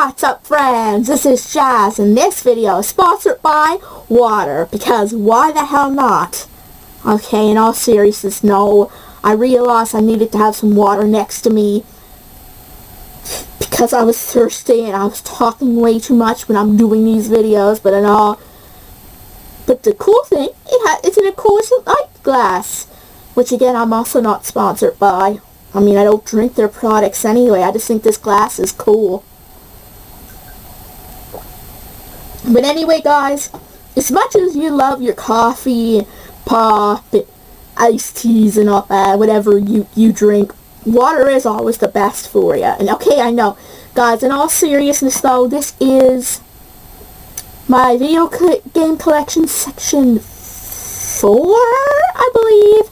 What's up, friends? This is Jazz, and this video is sponsored by water, because why the hell not? Okay, in all seriousness, no, I realized I needed to have some water next to me because I was thirsty and I was talking way too much when I'm doing these videos, but the cool thing, it's in a coolest light glass, which again, I'm also not sponsored by. I mean, I don't drink their products anyway, I just think this glass is cool. But anyway, guys, as much as you love your coffee, pop, iced teas and all that, whatever you drink, water is always the best for you. And okay, I know, guys, in all seriousness though, this is my video game collection section 4, I believe,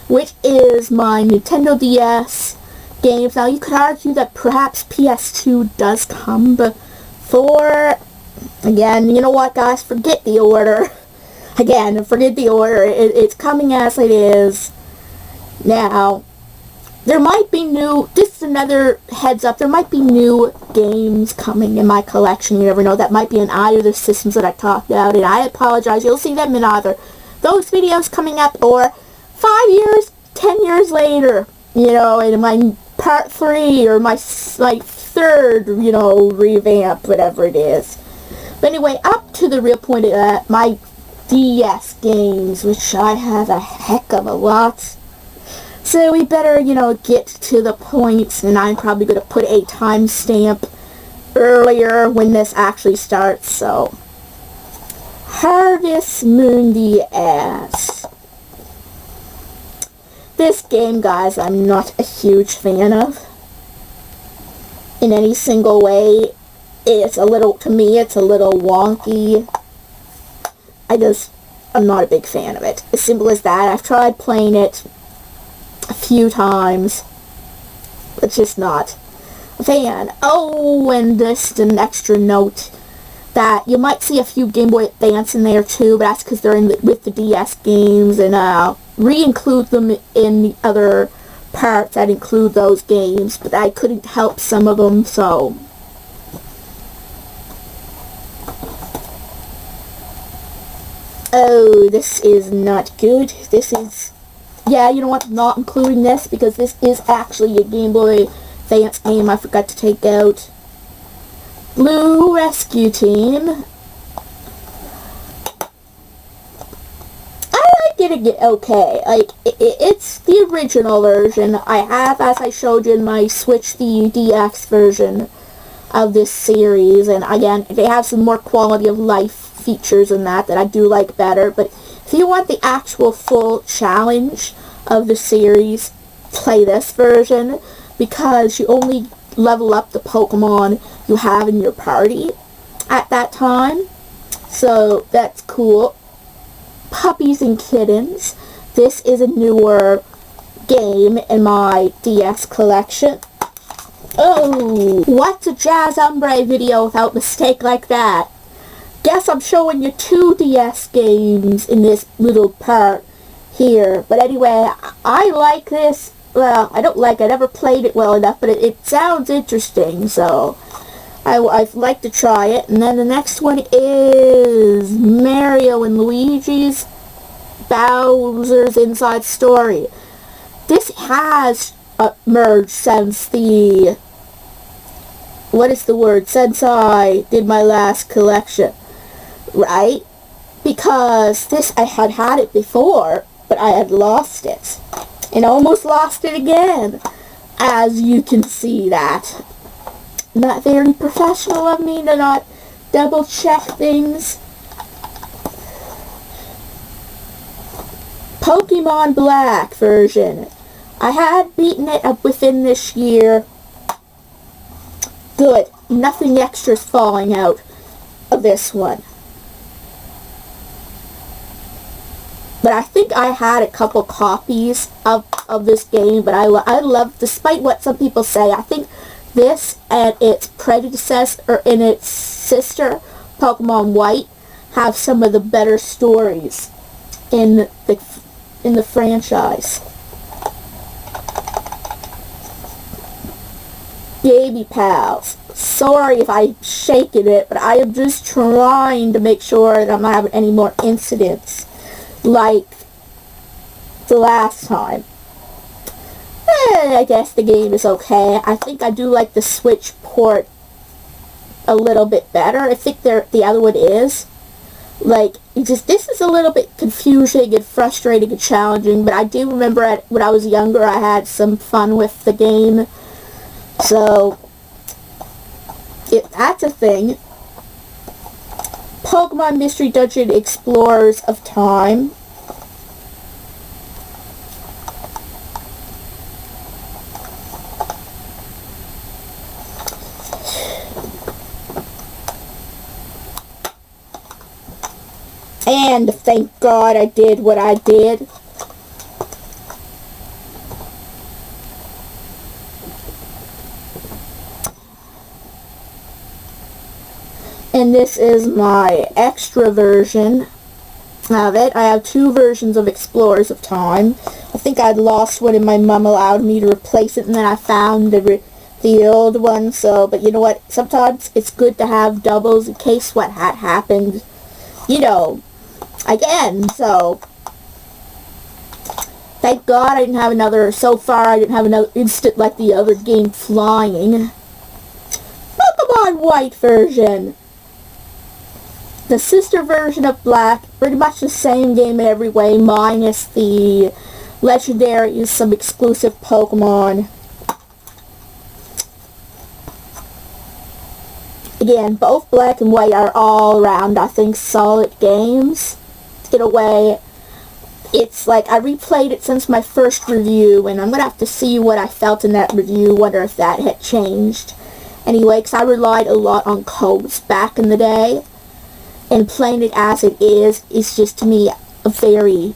which is my Nintendo DS games. Now, you could argue that perhaps PS2 does come before. Again, you know what, guys? Forget the order. Again, forget the order. It's coming as it is. Now, there might be this is another heads up, there might be new games coming in my collection. You never know. That might be in either of the systems that I talked about, and I apologize. You'll see them in either those videos coming up, or 5 years, 10 years later, you know, in my part 3, or my third, you know, revamp, whatever it is. But anyway, up to the real point of my DS games, which I have a heck of a lot. So we better, you know, get to the point, and I'm probably going to put a timestamp earlier when this actually starts, so. Harvest Moon DS. This game, guys, I'm not a huge fan of. In any single way. To me, it's a little wonky. I'm not a big fan of it. As simple as that. I've tried playing it a few times, but just not a fan. Oh, and just an extra note that you might see a few Game Boy Advance in there too, but that's because they're with the DS games, and re-include them in the other parts that include those games, but I couldn't help some of them, so. Oh, this is not good. This is, yeah, you know what, not including this, because this is actually a Game Boy Advance game I forgot to take out. Blue Rescue Team. I like it okay. Like, it's the original version. I have, as I showed you in my Switch, the DX version of this series, and again, they have some more quality of life features in that I do like better. But if you want the actual full challenge of the series, play this version, because you only level up the Pokemon you have in your party at that time, so that's cool. Puppies and Kittens. This is a newer game in my DS collection. Oh, what's a Jazz Umbre video without mistake like that? Guess I'm showing you 2 DS games in this little part here. But anyway, I like this. Well, I don't like it. I never played it well enough, but it sounds interesting, so I'd like to try it. And then the next one is Mario and Luigi's Bowser's Inside Story. This has merged since the, since I did my last collection, right? Because this, I had it before, but I had lost it. And almost lost it again, as you can see that. Not very professional of me to not double check things. Pokemon Black version. I had beaten it up within this year. Good. Nothing extra's falling out of this one. But I think I had a couple copies of this game, but I love, despite what some people say, I think this and its predecessor, and its sister, Pokemon White, have some of the better stories in the franchise. Baby pals, sorry if I'm shaking it, but I am just trying to make sure that I'm not having any more incidents like the last time. I guess the game is okay. I think I do like the Switch port a little bit better. I think the other one is. Like, this is a little bit confusing and frustrating and challenging, but I do remember when I was younger I had some fun with the game. So, if that's a thing. Pokemon Mystery Dungeon Explorers of Time. And thank God I did what I did. And this is my extra version of it. I have two versions of Explorers of Time. I think I'd lost one and my mom allowed me to replace it, and then I found the old one. So, but you know what? Sometimes it's good to have doubles in case what had happened, you know, again. So, thank God I didn't have another, so far I didn't have another instant like the other game, flying. Pokemon White version. The sister version of Black, pretty much the same game in every way, minus the legendaries, some exclusive Pokemon. Again, both Black and White are all around, I think, solid games. In a way, it's like I replayed it since my first review, and I'm going to have to see what I felt in that review, wonder if that had changed. Anyway, because I relied a lot on codes back in the day. And playing it as it is just, to me, a very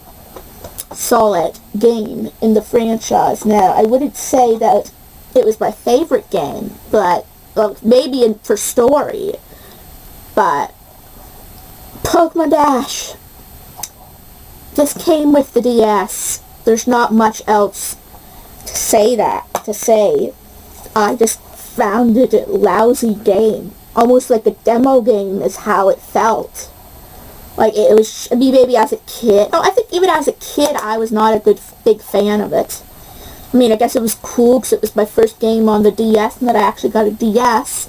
solid game in the franchise. Now, I wouldn't say that it was my favorite game, but well, maybe for story. But Pokemon Dash. This came with the DS. There's not much else to say. I just found it a lousy game. Almost like a demo game is how it felt. Like, it was, I mean, maybe as a kid. No, I think even as a kid, I was not a big fan of it. I mean, I guess it was cool because it was my first game on the DS, and that I actually got a DS.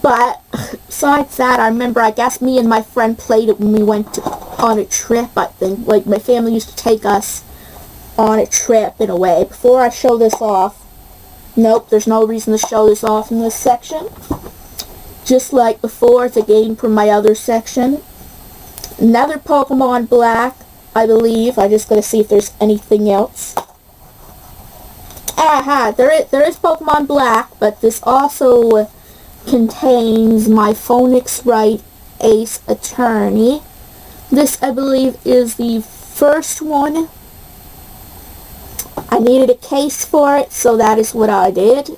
But, besides that, I remember, I guess me and my friend played it when we went on a trip, I think. Like, my family used to take us on a trip, in a way. Before I show this off, nope, there's no reason to show this off in this section. Just like before, it's a game from my other section. Another Pokemon Black, I believe. I just gotta see if there's anything else. Aha, there is Pokemon Black, but this also contains my Phoenix Wright Ace Attorney. This, I believe, is the first one. I needed a case for it, so that is what I did.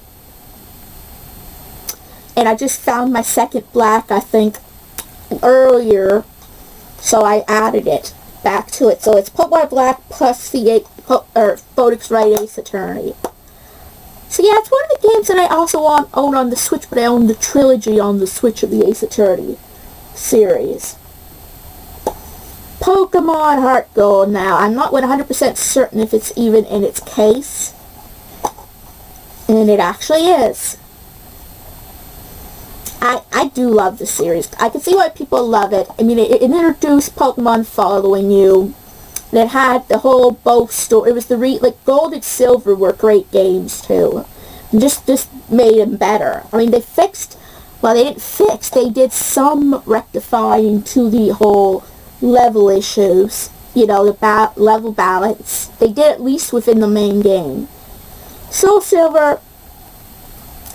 And I just found my second Black, I think, earlier, so I added it back to it. So it's Pokemon Black plus the Phoenix Wright Ace Attorney. So yeah, it's one of the games that I also own on the Switch, but I own the trilogy on the Switch of the Ace Attorney series. Pokemon Heart Gold. Now, I'm not 100% certain if it's even in its case. And it actually is. I do love the series. I can see why people love it. I mean, it introduced Pokemon following you. And it had the whole both story. It was like Gold and Silver were great games too. And just made them better. I mean, they did some rectifying to the whole level issues. You know, the level balance. They did at least within the main game. Soul Silver,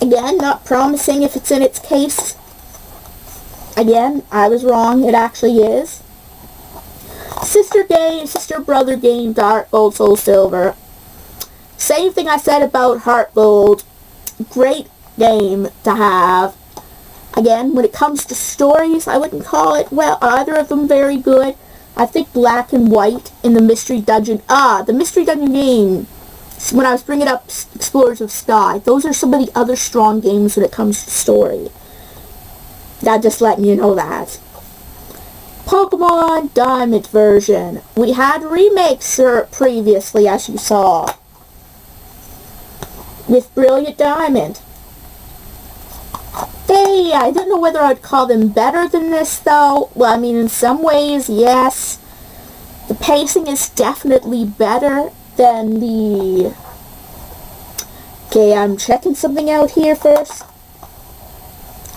again, not promising if it's in its case. Again, I was wrong. It actually is. Sister brother game, Heart Gold, Soul Silver. Same thing I said about Heart Gold. Great game to have. Again, when it comes to stories, I wouldn't call it, well, either of them very good. I think Black and White in the Mystery Dungeon. The Mystery Dungeon game when I was bringing up Explorers of Sky, those are some of the other strong games when it comes to story. I'm just letting you know that. Pokemon Diamond version. We had remakes previously, as you saw, with Brilliant Diamond. I don't know whether I'd call them better than this, though. Well, I mean, in some ways, yes. The pacing is definitely better than the... Okay, I'm checking something out here first.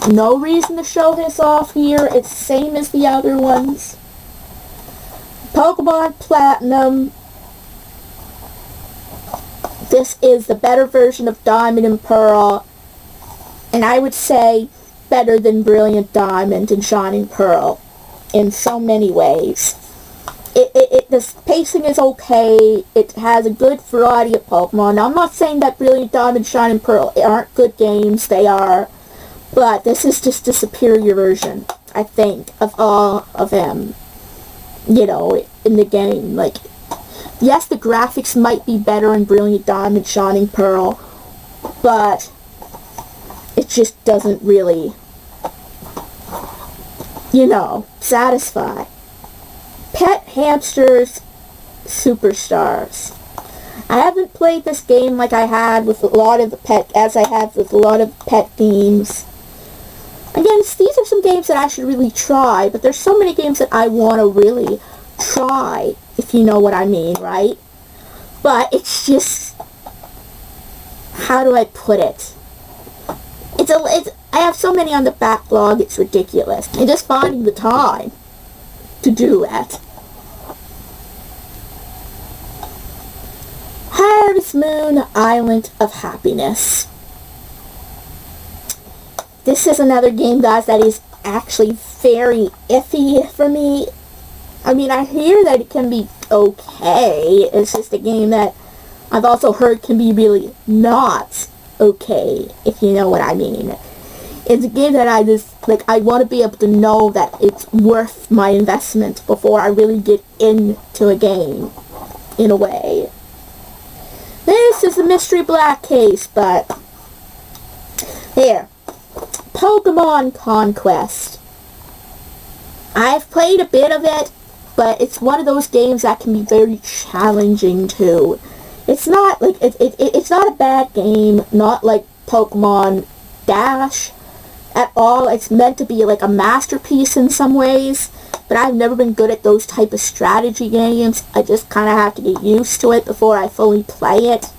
No reason to show this off here. It's the same as the other ones. Pokemon Platinum. This is the better version of Diamond and Pearl. And I would say better than Brilliant Diamond and Shining Pearl in so many ways. The pacing is okay. It has a good variety of Pokemon. Now, I'm not saying that Brilliant Diamond, Shining Pearl aren't good games. They are. But this is just a superior version, I think, of all of them, you know, in the game. Like, yes, the graphics might be better in Brilliant Diamond, Shining Pearl, but it just doesn't really, you know, satisfy. Pet Hamsters Superstars. I haven't played this game like I had with a lot of the pet games. Again, these are some games that I should really try, but there's so many games that I want to really try, if you know what I mean, right? But it's just, how do I put it? I have so many on the backlog, it's ridiculous. And just finding the time to do it. Harvest Moon Island of Happiness. This is another game, guys, that is actually very iffy for me. I mean, I hear that it can be okay. It's just a game that I've also heard can be really not okay, if you know what I mean. It's a game that I just, like, I want to be able to know that it's worth my investment before I really get into a game, in a way. This is the Mystery Black case, but here. Pokemon Conquest. I've played a bit of it, but it's one of those games that can be very challenging too. It's not like it's not a bad game, not like Pokemon Dash at all. It's meant to be like a masterpiece in some ways, but I've never been good at those type of strategy games. I just kind of have to get used to it before I fully play it.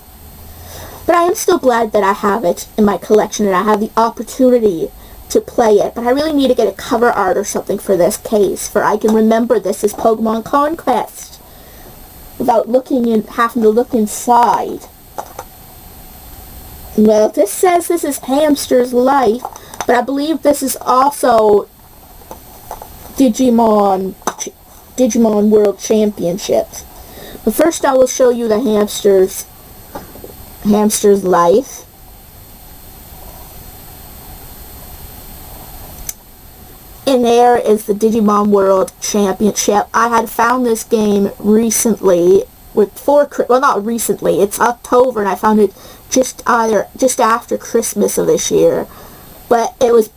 But I am still glad that I have it in my collection and I have the opportunity to play it. But I really need to get a cover art or something for this case, for I can remember this is Pokemon Conquest without having to look inside. Well, this says this is Hamster's Life, but I believe this is also Digimon World Championships. But first I will show you the Hamster's Life. And there is the Digimon World Championship. I had found this game recently, not recently, it's October, and I found it just after Christmas of this year. But it was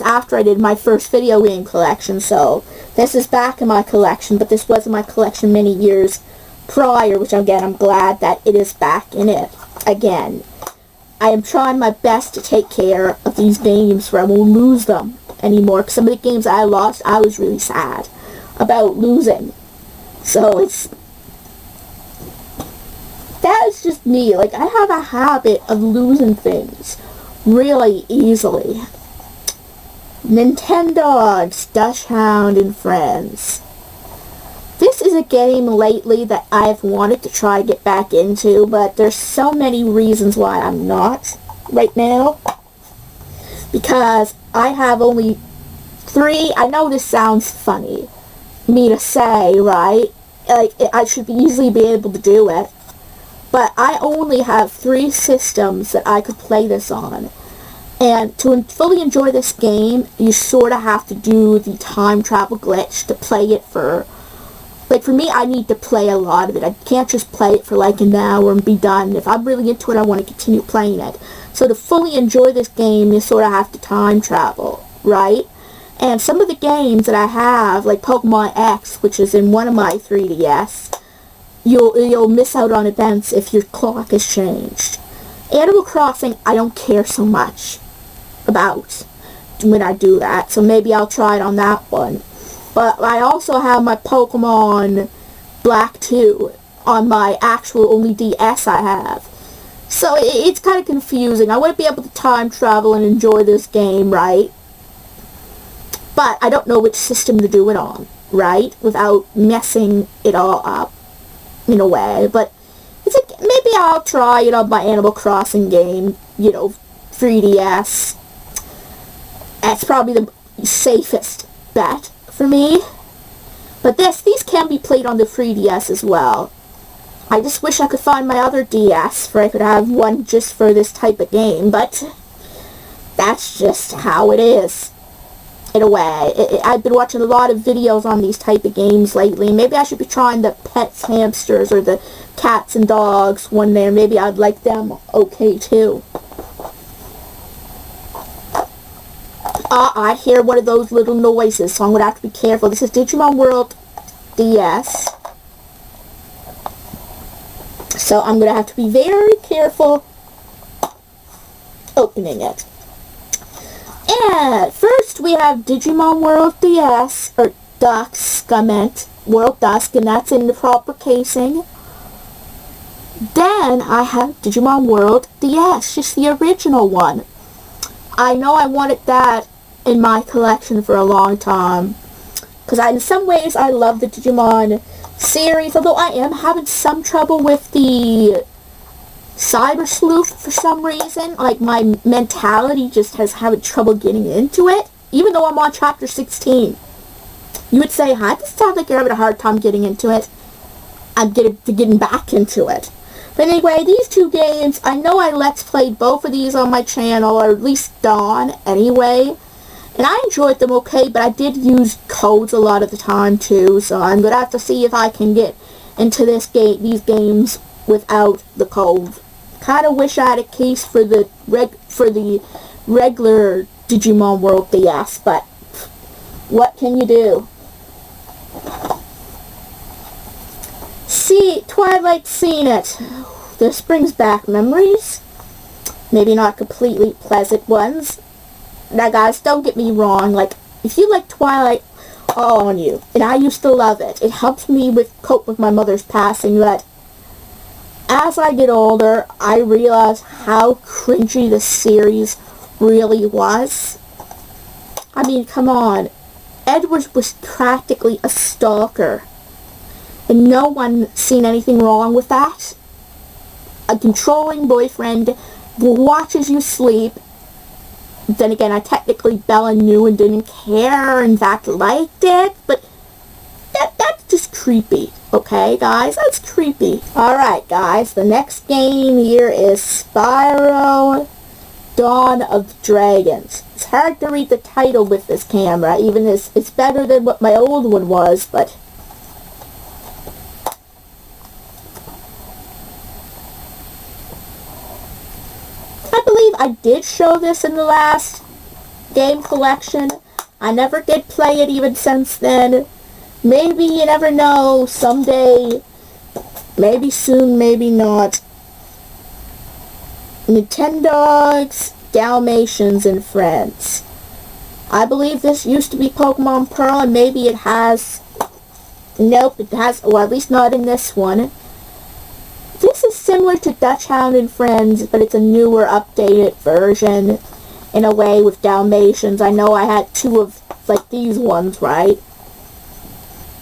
after I did my first video game collection, so this is back in my collection, but this was in my collection many years prior, which again, I'm glad that it is back in it again. I am trying my best to take care of these games where I won't lose them anymore, because some of the games I lost, I was really sad about losing. So that is just me. Like, I have a habit of losing things really easily. Nintendogs, Dachshund and Friends. This is a game lately that I've wanted to try to get back into, but there's so many reasons why I'm not right now. Because I have only 3, I know this sounds funny, me to say, right? Like, I should easily be able to do it. But I only have 3 systems that I could play this on. And to fully enjoy this game, you sort of have to do the time travel glitch to play it for like, for me, I need to play a lot of it. I can't just play it for like an hour and be done. If I'm really into it, I want to continue playing it. So to fully enjoy this game, you sort of have to time travel, right? And some of the games that I have, like Pokemon X, which is in one of my 3DS, you'll miss out on events if your clock is changed. Animal Crossing, I don't care so much about when I do that, so maybe I'll try it on that one. But I also have my Pokemon Black 2 on my actual only DS I have. So it's kind of confusing. I wouldn't be able to time travel and enjoy this game, right? But I don't know which system to do it on, right? Without messing it all up, in a way. But it's like, maybe I'll try it on my Animal Crossing game, 3DS. That's probably the safest bet for me. But these can be played on the 3DS as well. I just wish I could find my other DS where I could have one just for this type of game, but that's just how it is, in a way. I've been watching a lot of videos on these type of games lately. Maybe I should be trying the pets, hamsters, or the cats and dogs one day. Maybe I'd like them okay too. I hear one of those little noises, so I'm going to have to be careful. This is Digimon World DS. So I'm going to have to be very careful opening it. And first we have Digimon World DS, or Dusk, I meant. World Dusk, and that's in the proper casing. Then I have Digimon World DS, just the original one. I know I wanted that in my collection for a long time, because in some ways I love the Digimon series, although I am having some trouble with the Cyber Sleuth for some reason. Like, my mentality just has having trouble getting into it, even though I'm on chapter 16. You would say, huh, this sounds like you're having a hard time getting into it. I'm getting back into it. But anyway, these two games, I know I Let's Played both of these on my channel, or at least Dawn anyway. And I enjoyed them okay, but I did use codes a lot of the time too, so I'm going to have to see if I can get into these games without the code. Kind of wish I had a case for the regular Digimon World DS, but what can you do? See, Twilight Seen It. This brings back memories. Maybe not completely pleasant ones. Now guys, don't get me wrong, like, if you like Twilight, all on you. And I used to love it. It helped me cope with my mother's passing, but as I get older, I realize how cringy the series really was. I mean, come on. Edward was practically a stalker. And no one seen anything wrong with that. A controlling boyfriend who watches you sleep. Then again, technically Bella knew and didn't care, in fact liked it, but that's just creepy, okay guys? That's creepy. Alright guys, the next game here is Spyro Dawn of the Dragons. It's hard to read the title with this camera, even as it's better than what my old one was, but I did show this in the last game collection. I never did play it even since then. Maybe, you never know, someday, maybe soon, maybe not. Nintendogs, Dalmatians, and Friends. I believe this used to be Pokemon Pearl, and maybe it has. Nope, it has, well, at least not in this one. This is similar to Dutch Hound and Friends, but it's a newer, updated version, in a way, with Dalmatians. I know I had two of, like, these ones, right?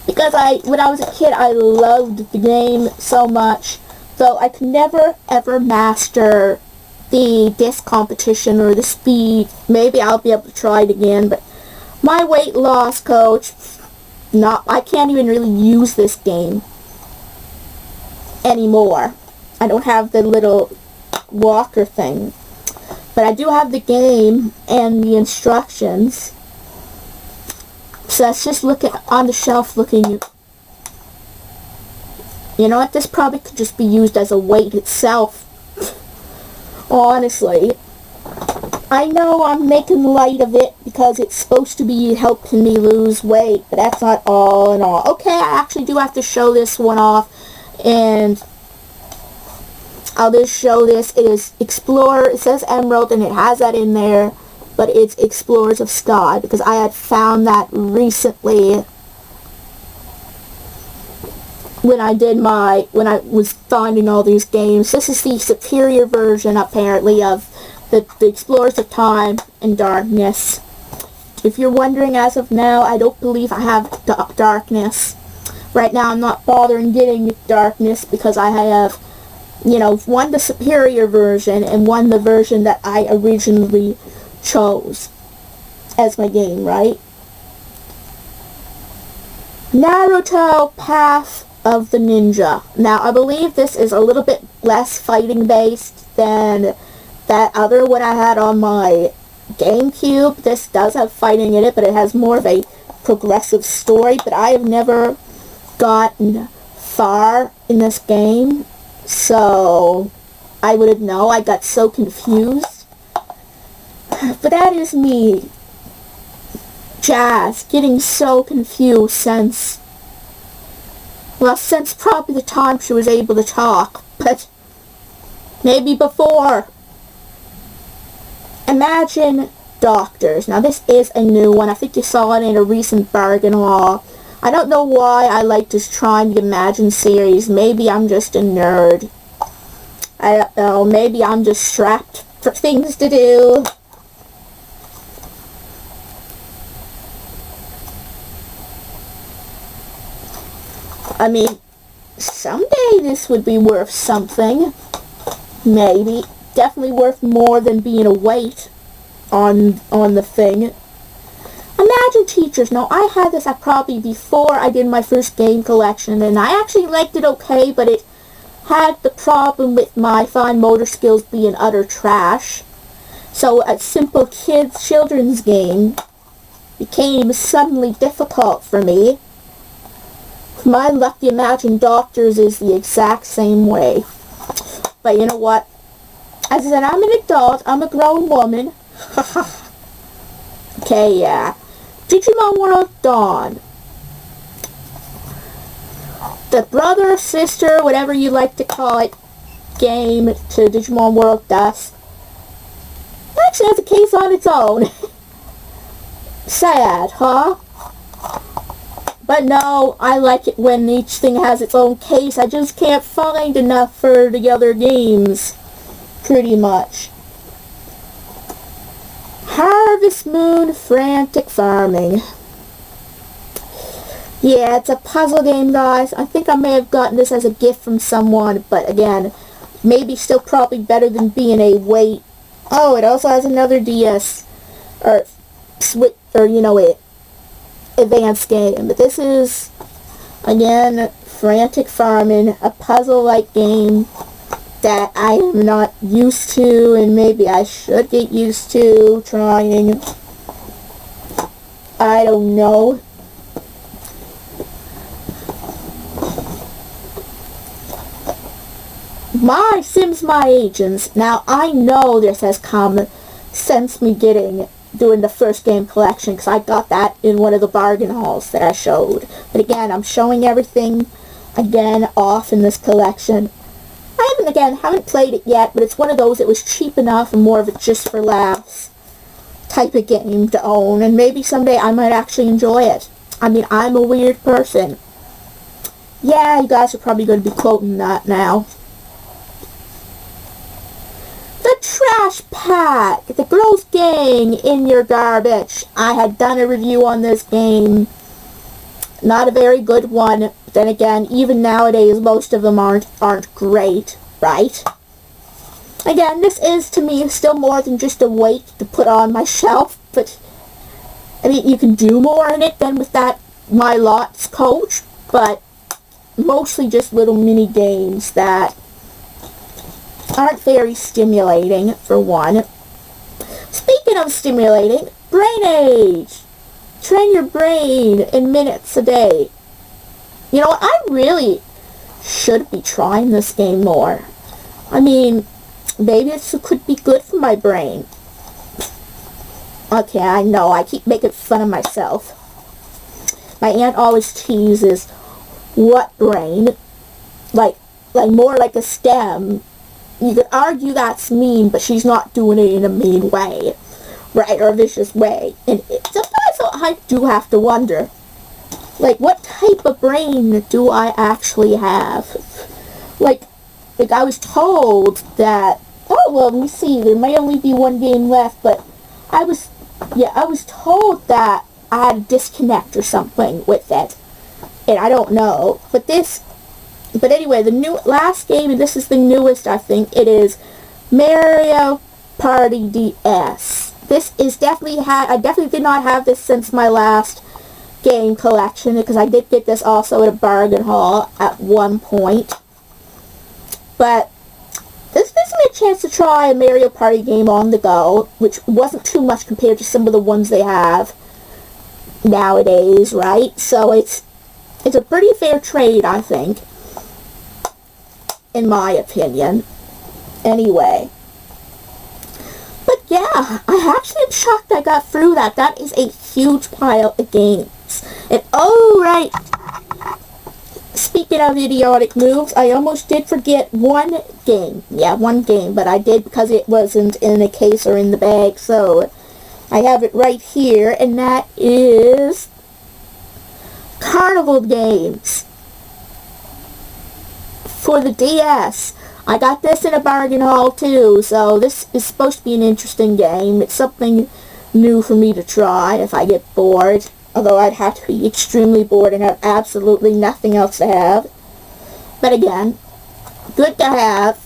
Because when I was a kid, I loved the game so much, though I could never, ever master the disc competition or the speed. Maybe I'll be able to try it again, but my weight loss coach, I can't even really use this game anymore. I don't have the little walker thing, but I do have the game and the instructions. So let's just look on the shelf looking You know what? This probably could just be used as a weight itself. Honestly. I know I'm making light of it because it's supposed to be helping me lose weight, but that's not all in all. Okay, I actually do have to show this one off, and I'll just show this. It is Explorer. It says Emerald, and it has that in there, but it's Explorers of Sky, because I had found that recently when I was finding all these games. This is the superior version, apparently, of the Explorers of Time and Darkness. If you're wondering, as of now, I don't believe I have Darkness. Right now, I'm not bothering getting Darkness because I have, you know, one the superior version and one the version that I originally chose as my game, right? Naruto Path of the Ninja. Now, I believe this is a little bit less fighting based than that other one I had on my GameCube. This does have fighting in it, but it has more of a progressive story, but I have never gotten far in this game, so I wouldn't know. I got so confused. But that is me, Jazz, getting so confused since probably the time she was able to talk, but maybe before. Imagine Doctors. Now this is a new one. I think you saw it in a recent bargain haul. I don't know why I like just trying the Imagine series. Maybe I'm just a nerd. I don't know. Maybe I'm just strapped for things to do. I mean, someday this would be worth something. Maybe. Definitely worth more than being a weight on the thing. Imagine Teachers. Now, I had this probably before I did my first game collection, and I actually liked it okay, but it had the problem with my fine motor skills being utter trash. So a simple children's game became suddenly difficult for me. My lucky Imagine Doctors is the exact same way. But you know what? As I said, I'm an adult. I'm a grown woman. Okay, yeah. Digimon World Dawn. The brother, sister, whatever you like to call it, game to Digimon World Dust actually has a case on its own. Sad, huh? But no, I like it when each thing has its own case. I just can't find enough for the other games. Pretty much. Harvest Moon Frantic Farming. Yeah, it's a puzzle game, guys. I think I may have gotten this as a gift from someone, but again, maybe still probably better than being a weight. Oh, it also has another DS or Switch, or you know it, advanced game. But this is again Frantic Farming, a puzzle-like game that I am not used to, and maybe I should get used to trying. I don't know. My Sims My Agents. Now, I know this has come since me doing the first game collection, because I got that in one of the bargain hauls that I showed. But again, I'm showing everything again off in this collection. I haven't played it yet, but it's one of those that was cheap enough and more of a just for laughs type of game to own, and maybe someday I might actually enjoy it. I mean, I'm a weird person. Yeah, you guys are probably going to be quoting that now. The Trash Pack, the Girls Gang in Your Garbage. I had done a review on this game. Not a very good one. Then again, even nowadays, most of them aren't great, right? Again, this is, to me, still more than just a weight to put on my shelf, but, I mean, you can do more in it than with that My Lots coach, but mostly just little mini games that aren't very stimulating, for one. Speaking of stimulating, Brain Age. Train your brain in minutes a day. You know, I really should be trying this game more. I mean, maybe this could be good for my brain. Okay, I know, I keep making fun of myself. My aunt always teases, what brain? Like more like a stem. You could argue that's mean, but she's not doing it in a mean way, right, or a vicious way. And sometimes I do have to wonder, like, what type of brain do I actually have? Like I was told that, oh, well, let me see, there may only be one game left, but I was told that I had a disconnect or something with it, and I don't know, but anyway, the last game, and this is the newest, I think, it is Mario Party DS. This is I definitely did not have this since my last game collection, because I did get this also at a bargain haul at one point. But this gives me a chance to try a Mario Party game on the go, which wasn't too much compared to some of the ones they have nowadays, right? So it's a pretty fair trade, I think, in my opinion. Anyway. But yeah, I actually am shocked I got through that. That is a huge pile of games. And oh, right, speaking of idiotic moves, I almost did forget one game. Yeah, one game, but I did because it wasn't in a case or in the bag, so I have it right here, and that is Carnival Games for the DS. I got this in a bargain haul too, so this is supposed to be an interesting game. It's something new for me to try if I get bored, although I'd have to be extremely bored and have absolutely nothing else to have. But again, good to have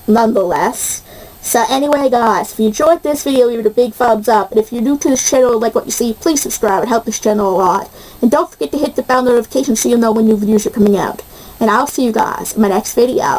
nonetheless. So anyway, guys, if you enjoyed this video, give it a big thumbs up. And if you're new to this channel and like what you see, please subscribe. It helps this channel a lot. And don't forget to hit the bell notification so you'll know when new videos are coming out. And I'll see you guys in my next video.